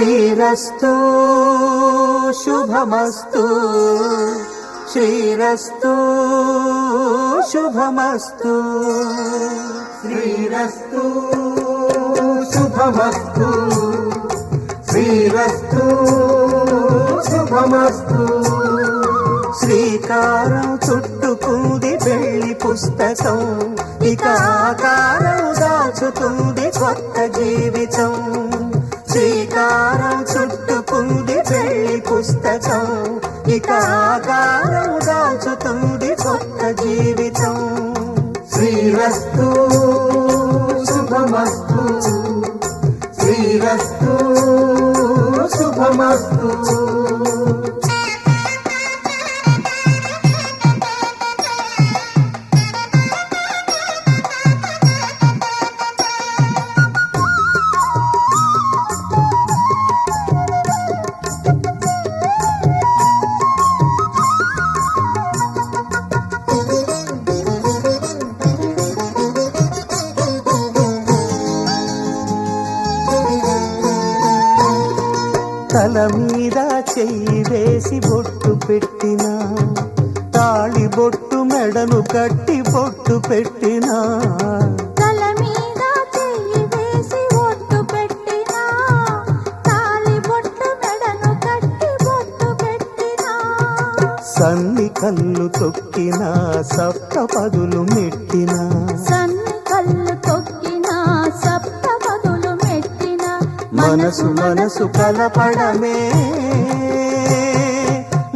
శ్రీరస్తు శుభమస్తు శ్రీరస్తు శుభమస్తు శ్రీరస్తు శుభమస్తు శ్రీరస్తు శుభమస్తు శ్రీకారం చుట్టుకుంది పెళ్లి పుస్తకం ఇక ఆకారం దాచుతుంది కొత్త జీవితం శ్రీకారం చుట్టుకుంది పెళ్లి పుస్తకం ఇక ఆకారం దాచుతుంది కొత్త జీవితం శ్రీరస్తు శుభమస్తు శ్రీరస్తు శుభమస్తు తల మీద చెయ్యి వేసి బొట్టు పెట్టినా తాళి బొట్టు మెడను కట్టి బొట్టు పెట్టినా తల మీద చెయ్యి వేసి బొట్టు పెట్టినా తాళి బొట్టు మెడను కట్టి బొట్టు పెట్టినా సన్ని కళ్ళు తొక్కినా సప్త పదులు మెట్టినా సన్ని కళ్ళు తొక్కినా సప్త పదులు మెట్టినా మనసు మనసు కలపడమే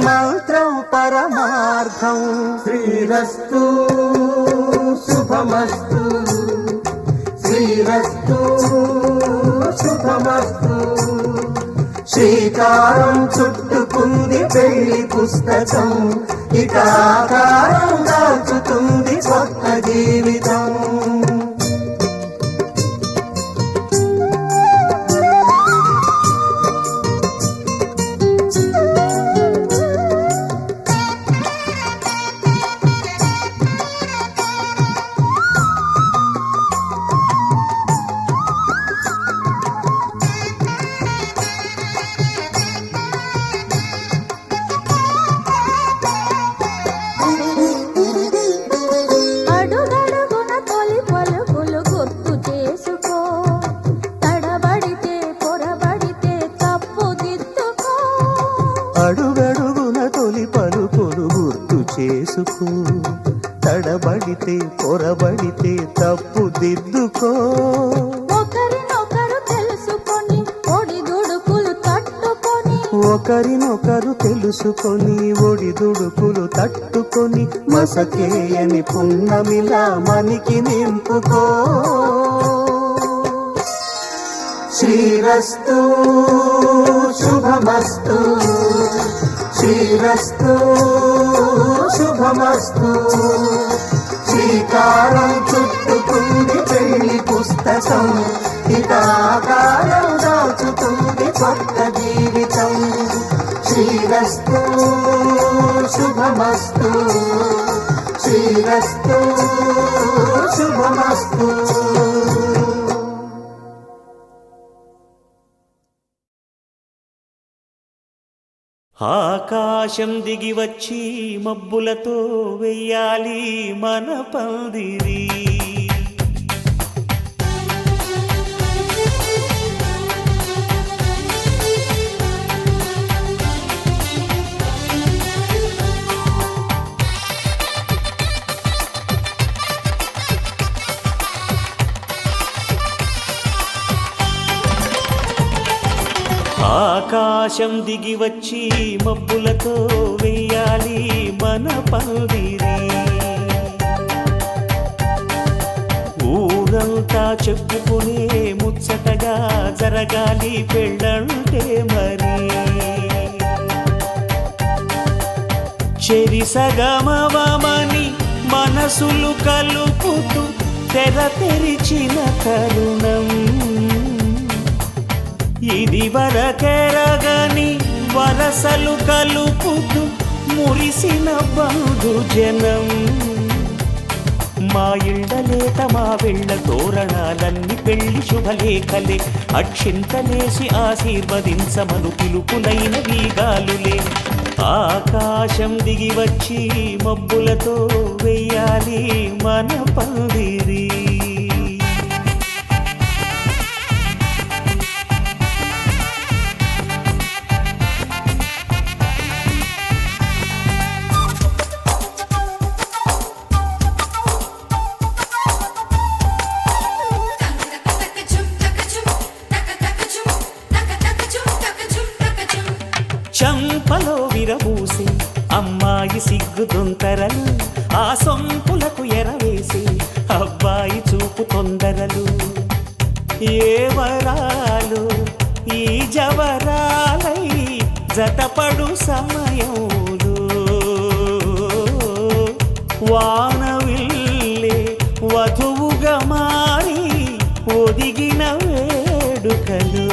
మంత్రం పరమార్థం శ్రీరస్తు శుభమస్తు శ్రీరస్తు శుభమస్తు శ్రీకారం చుట్టుకుంది పెళ్లి పుస్తకం ఇక ఆకారం దాచుతుంది కొత్త జీవితం అడుగడుగున తొలి పలుకులు గుర్తు చేసుకో తడబడితే పొరబడితే తప్పు దిద్దుకో అడుగడుగున తొలి పలుకులు గుర్తు చేసుకో తడబడితే పొరబడితే తప్పు దిద్దుకో ఒకరినొకరు తెలుసుకొని ఒడిదుడుకులు తట్టుకొని ఒకరినొకరు తెలుసుకొని ఒడిదుడుకులు తట్టుకొని మసకేయని పున్నమిలా మనికి నింపుకో శ్రీరస్తు శుభమస్తు శ్రీరస్తు శుభమస్తు శ్రీకారం చుట్టుకుంది పెళ్లి పుస్తకం ఇక ఆకారం దాచుతుంది కొత్త జీవితం శ్రీరస్తు శుభమస్తు శ్రీరస్తు శుభమస్తు ఆకాశం దిగి వచ్చి మబ్బులతో వెయ్యాలి మన పందిరి ఆకాశం దిగి వచ్చి మబ్బులతో వెయ్యాలి మన పందిరి ఊరంతా చెప్పుకునే ముచ్చటగా జరగాలి పెళ్ళంటే మరి చెరిసగమవమని మనసులు కలుపుతూ తెర తెరిచిన తరుణం ఇది వరకెరగని వరసలు కలుపుతూ మురిసిన బంధుజనం మా ఇళ్ళలేత మా వెళ్ళ తోరణాలన్నీ పెళ్లి శుభలేఖలే అక్షింతలేసి ఆశీర్వదించమను పిలుపులైన వీగాలులే ఆకాశం దిగి వచ్చి మబ్బులతో వెయ్యాలి మన పందిరి చంపలో విరబూసి అమ్మాయి సిగ్గు దొంతరలు ఆ సొంపులకు ఎరవేసి అబ్బాయి చూపు తొందరలు ఏ వరాలు ఈ జవరాలై జతపడు సమయంలో వానవిల్లే వధువుగా మారి ఒదిగిన వేడుకలు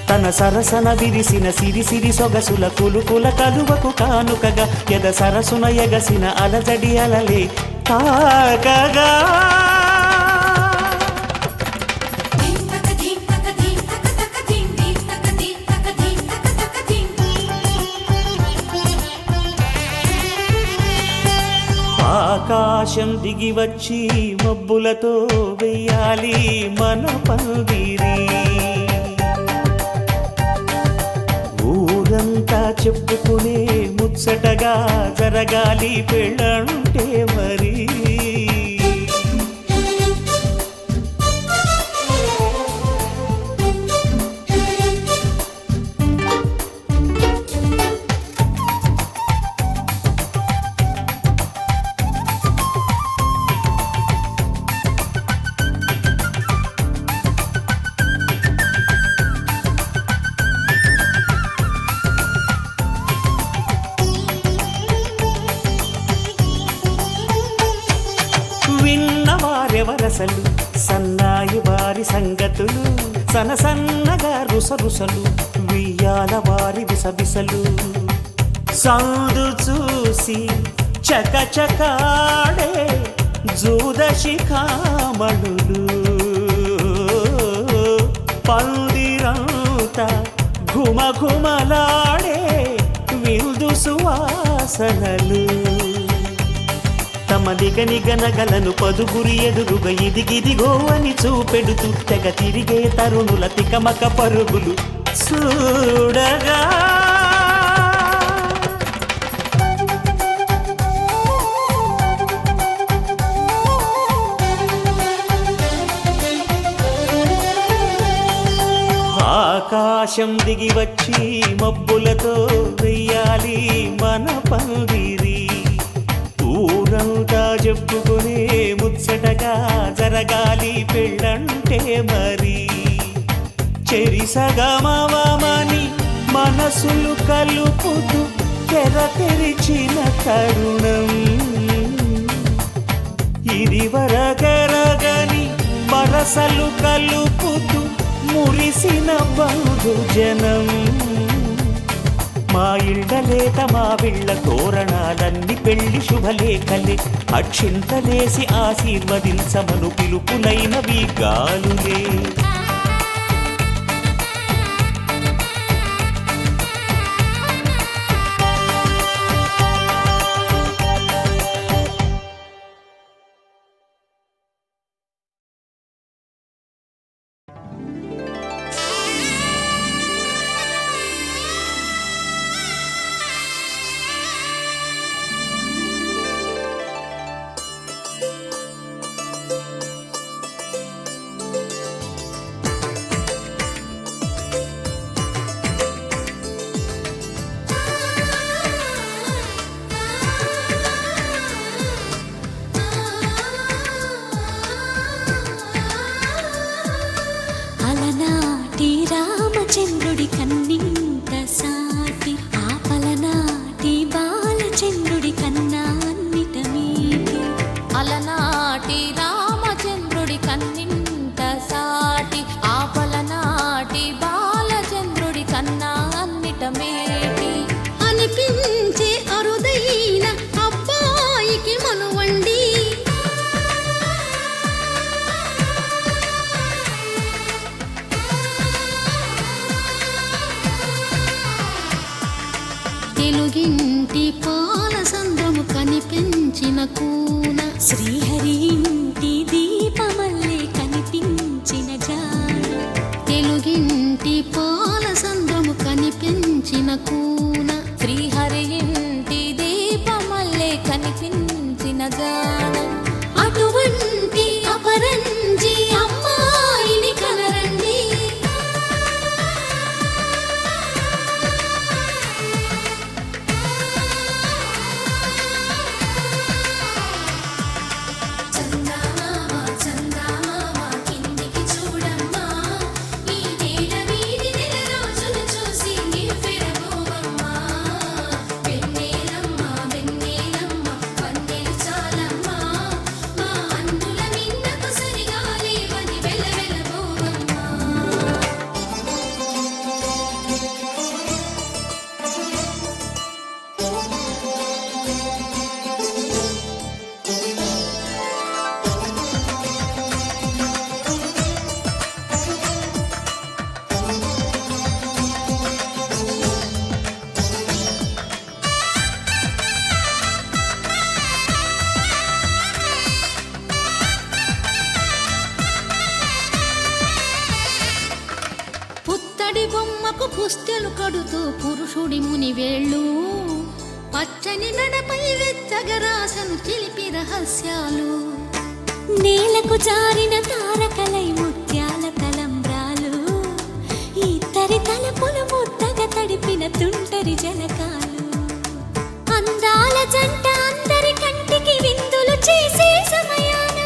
తన సరసన విరిసిన సిరిసిరి సొగసుల కులుకుల కలువకు కానుకగా ఎద సరసున ఎగసిన అలజడి అలలే తాకగా ఆకాశం దిగి వచ్చి మబ్బులతో వెయ్యాలి మన పందిరి ఊరంతా చెప్పుకునే ముచ్చటగా జరగాలి పెళ్ళంటే మరి విన్నవారెవరసలు సన్నాయి వారి సంగతులు సనసన్నగా రుసరుసలు వియ్యాల వారి విసవిసలు సౌదు చూసి చకచకాడే జూదశిఖామణులు పందిరంతా ఘుమఘుమలాడే విందు సువాసనలు తమ నిగనిగనగలను పదుగురి ఎదురుగా ఇదిగిదిగో అని చూపెడుతూ తెగ తిరిగే తరుణుల తికమక పరుగులు చూడగా ఆకాశం దిగి వచ్చి మబ్బులతో వెయ్యాలి మన పందిరి ఊరంతా చెప్పుకునే ముచ్చటగా జరగాలి పెళ్ళంటే మరి చెరిసగమని మనసులు కలుపుతూ తెర తెరిచిన తరుణం ఇది వరగరగని వరసలు కలుపుతూ మురిసిన బంధుజనం మా ఇళ్ళలేత మా విళ్ళ తోరణాలన్నీ పెళ్లి శుభలేఖలే అక్షింతలేసి ఆశీర్వదించమను పిలుపులైనవి గాలులే మన కూన శ్రీహరి ఇంటి దీపమల్లే కనిపించిన జాన తెలుగింటి పాల సంద్రము కనిపించిన కూన శ్రీహరి ఇంటి దీపమల్లే కనిపించిన జాన అటువంటి అపరంజి అమ్మాయిని కనరండి పుత్తడి బొమ్మకు పుస్తెలు కడుతూ పురుషుడి ముని వేళ్ళు పచ్చని నడపై వెచ్చగరాసను చిలిపి రహస్యాలు నేలకు జారిన తారకలై ముత్యాల తలంబ్రాలు ఇద్దరి తలపులు ముద్దగా తడిపిన తుంటరి జలకాలు అందాల జంట అందరి కంటికి విందులు చేసే సమయాన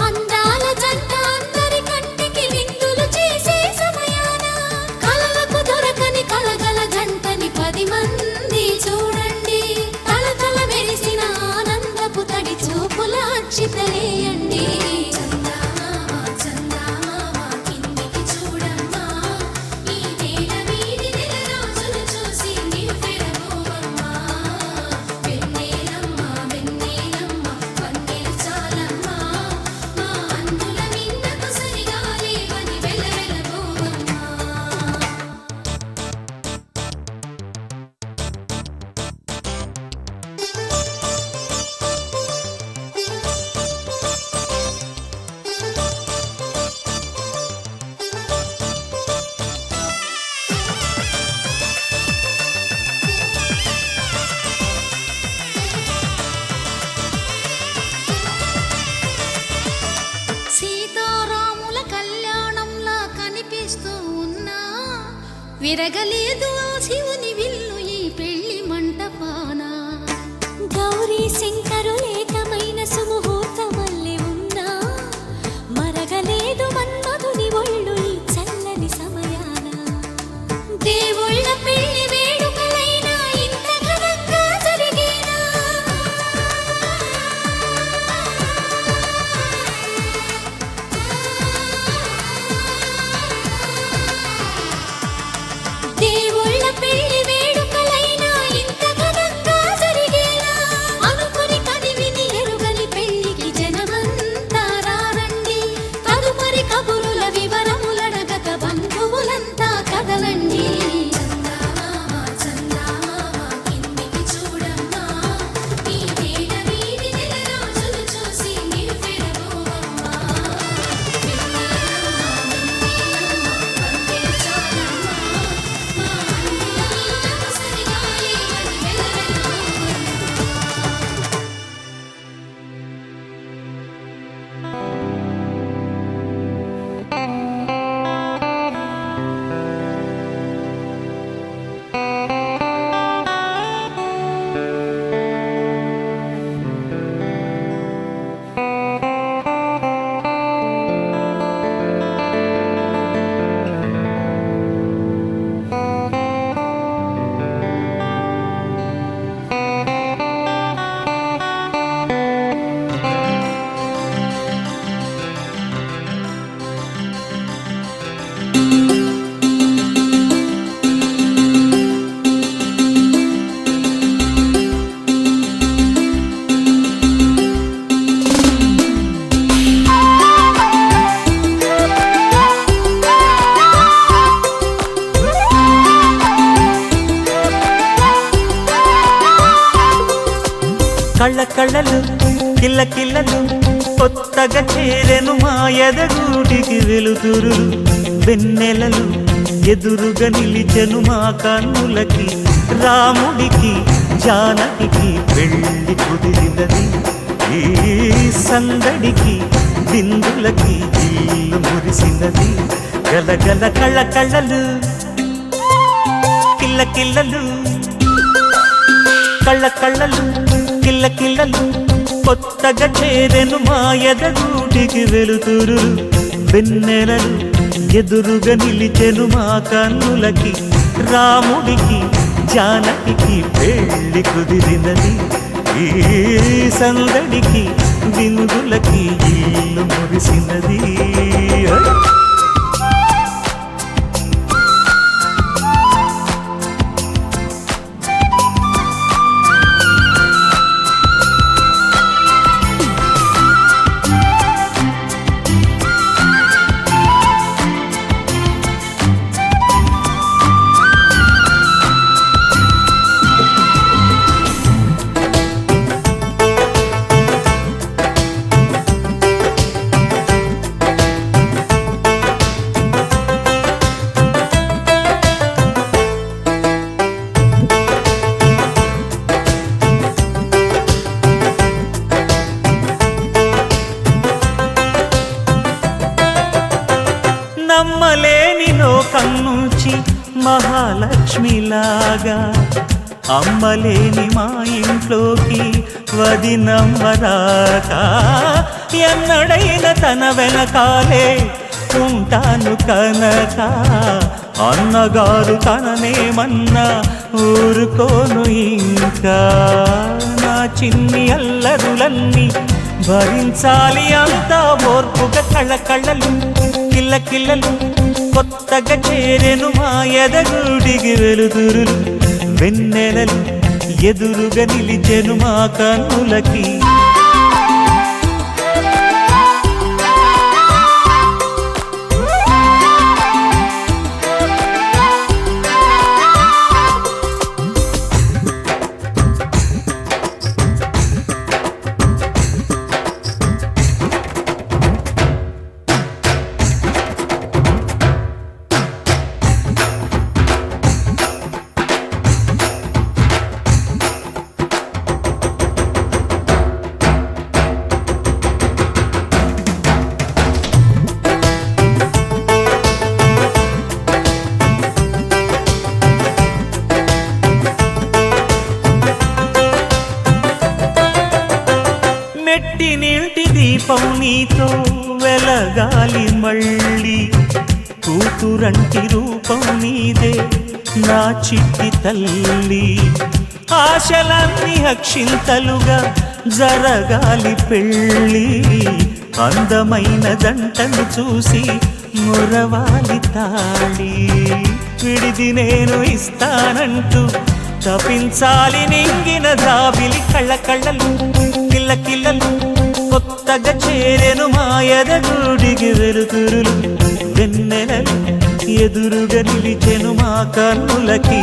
అందాల జంట అందరి కంటికి విందులు చేసే సమయాన కలలకు దొరకని కలగల జంటని 10 మంది చూడండి తలతల మెరిసిన ఆనందపు తడి చూపుల అక్షితలేయండి సీతారాముల కళ్యాణంలా కనిపిస్తూ ఉన్నా విరగలేదు ఆ శివుని విల్లు ఈ పెళ్లి మంటపాన గౌరీ శంకరులేకమైన సుముహూర్తమల్లె ఉన్నా మరగలేదు మన్మధుని ఒళ్ళు ఈ చల్లని సమయాన దేవుళ్ళ పెళ్లి వేడుకలైనా ఇంత ఘనంగా జరిగేనా దేవుళ్ళ పెళ్లి వేడుకలైనా ఇంత ఘనంగా జరిగేలా అనుకుని కదివిని ఎరుగని పెళ్లికి జనమంతా రారండి తదుపరి కబురుల వివరములడగక బంధువులంతా కదలండి కిందికి చూడమ్మా ఈ వేళ వీడి నెల రోజులు చూసి నివ్వెరబోవమ్మా కళ్ళ కళ్ళలు కిల్ల కిల్లలు కొత్తగా చేరెను మా ఎదగూటికి వెలుతురు వెన్నెలలు ఎదురుగా నిలిచెను మా కన్నులకి రాముడికి జానకి పెళ్ళి కుదిరినది ఈ సందడికి బిందులకి ఇల్లు మురిసినది గలగల కళ్ళ కళ్ళలు కిల్ల కిల్లలు కళ్ళ కళ్ళలు కిల్ల కిల్లలు కొత్తగా చేరెను మా ఎదగూటికి వెలుతురు వెన్నెలలు ఎదురుగా నిలిచెను మా కన్నులకి రాముడికి జానకి పెళ్ళి కుదిరినది ఈ సందడికి బిందులకి ఇల్లు మురిసినది నమ్మలేని లోకం నుంచి మహాలక్ష్మిలాగా అమ్మలేని మా ఇంట్లోకి వదినమ్మరాక ఎన్నడైన తన వెనకాలే ఉంటాను కనక అన్నగారు తననేమన్నా ఊరుకోను ఇంకా నా చిన్ని అల్లరులన్నీ భరించాలి అంతా ఓర్పుగా కళ్ళ కళ్ళలు కిల్ల కిల్లలు కొత్తగా చేరెను మా ఎదగూడికి వెలుతురులు వెన్నెలలు ఎదురుగా నిలిచెను మా కన్నులకి మెట్టి నీటి దీపం నీతో వెలగాలి మళ్ళీ కూతురంటి రూపం నీదే నా చిట్టి తల్లి ఆశలన్నీ అక్షింతలుగా జరగాలి పెళ్ళి అందమైన జంటను చూసి మురవాలి తాళి విడిది నేను ఇస్తానంటూ తపించాలి నింగిన జాబిలి కళ్ళ కళ్ళలు కిల్ల కిల్లలు కొత్తగా చేరెను మా ఎదగూడికి వెలుతురులు వెన్నెలలు ఎదురుగా నిలిచెను మా కన్నులకి